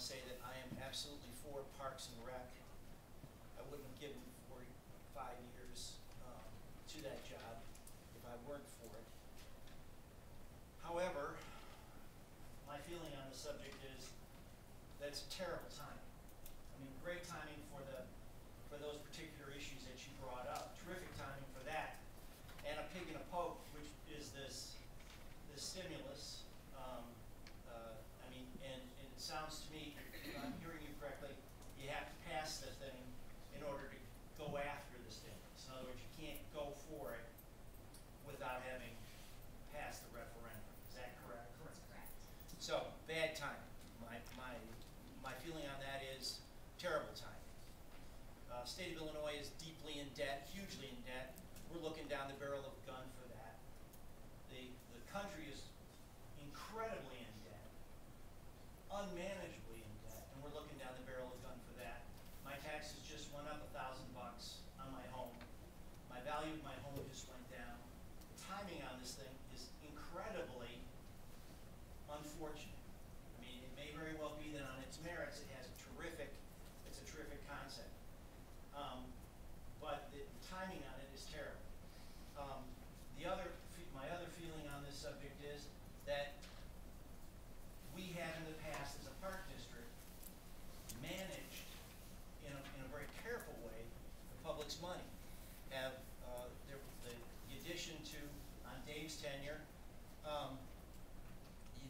to say that I am absolutely for Parks and Rec. I wouldn't have given 45 years to that job if I weren't for it. However, my feeling on the subject is that it's a terrible timing. I mean, great timing for those particular issues that you brought up. Terrific timing for that. And a pig in a poke, which is this stimulus. I mean, and it sounds to me, if I'm hearing you correctly, you have to pass the thing in order to go after the stimulus. In other words, you can't go for it without having passed the referendum. Is that correct? Correct. So, bad timing. My feeling on that is terrible timing. State of Illinois is deeply in debt, hugely in debt. We're looking down the barrel of a gun for that. The country is incredibly in debt, unmanageably in debt, and we're looking down the barrel of a gun for that. My taxes just went up $1,000 on my home. My value of my home just went down. The timing on this thing is incredibly unfortunate. I mean, it may very well be that on its merits it has it's a terrific concept. But the timing on it is terrible. My other feeling on this subject is that we have in the past, as a park district, managed in a very careful way the public's money. The addition to, on Dave's tenure, the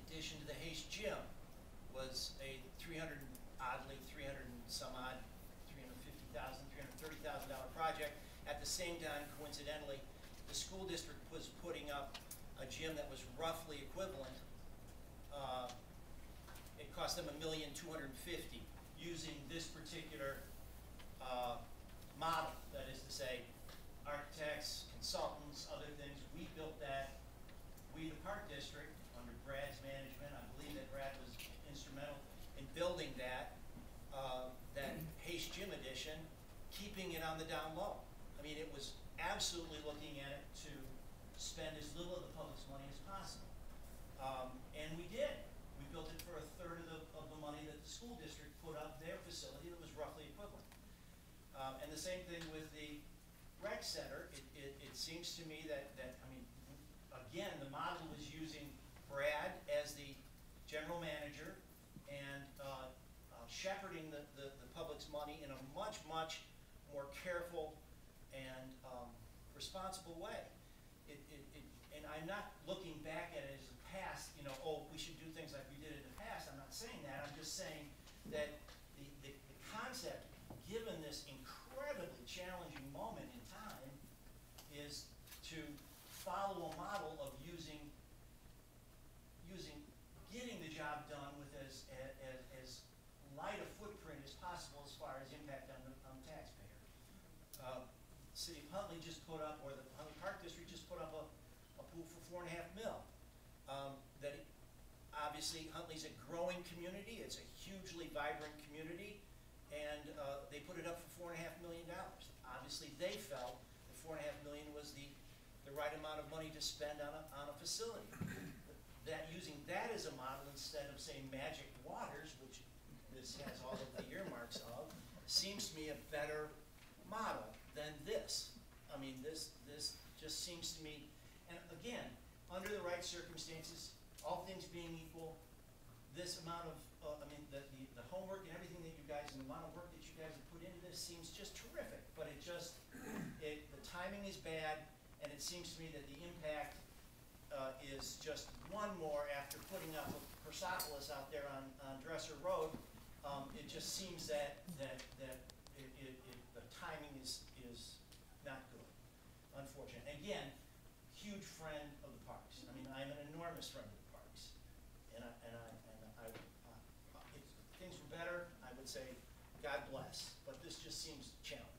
addition to the Haste Gym was a $300,000, $330,000 project. At the same time, coincidentally, the school district was putting up a gym that was roughly equivalent. It cost them $1,250,000 using this particular model. That is to say, architects, consultants, other things. We built that. We, the park district, under Brad's management, I believe that Brad was instrumental in building that Haste Gym edition, keeping it on the down low. I mean, it was absolutely looking at it to spend as little of the public's money as possible. And we did. We built it for a third of the money that the school district put up their facility that was roughly equivalent. And the same thing with the rec center. It seems to me that, I mean, again, the model was using Brad as the general manager and shepherding the public's money in a much more careful and responsible way. And I'm not looking back at it as a past, you know, oh, we should do things like we did in the past. I'm not saying that. I'm just saying that the concept, given this incredibly challenging moment in time, is to follow a model of getting the job done with as light a footprint as possible as far as impact on the taxpayer. City of Huntley just put up, or the Huntley Park District just put up a pool for $4.5 million. Obviously Huntley's a growing community. It's a hugely vibrant community, and they put it up for $4.5 million. Obviously they felt the $4.5 million was the right amount of money to spend on a facility. Using that as a model instead of, say, Magic Waters, which this has all of the earmarks of, seems to me a better model than this. I mean, this just seems to me, and again, under the right circumstances, all things being equal, this amount of, I mean, the homework and everything that you guys, and the amount of work that you guys have put into this seems just terrific. But the timing is bad, and it seems to me that the impact is just one more after putting up a Persepolis out there on Dresser Road. It just seems that the timing is not good, unfortunately. Again, huge friend of the parks. I mean, I'm an enormous friend of the parks, and if things were better, I would say God bless. But this just seems challenging.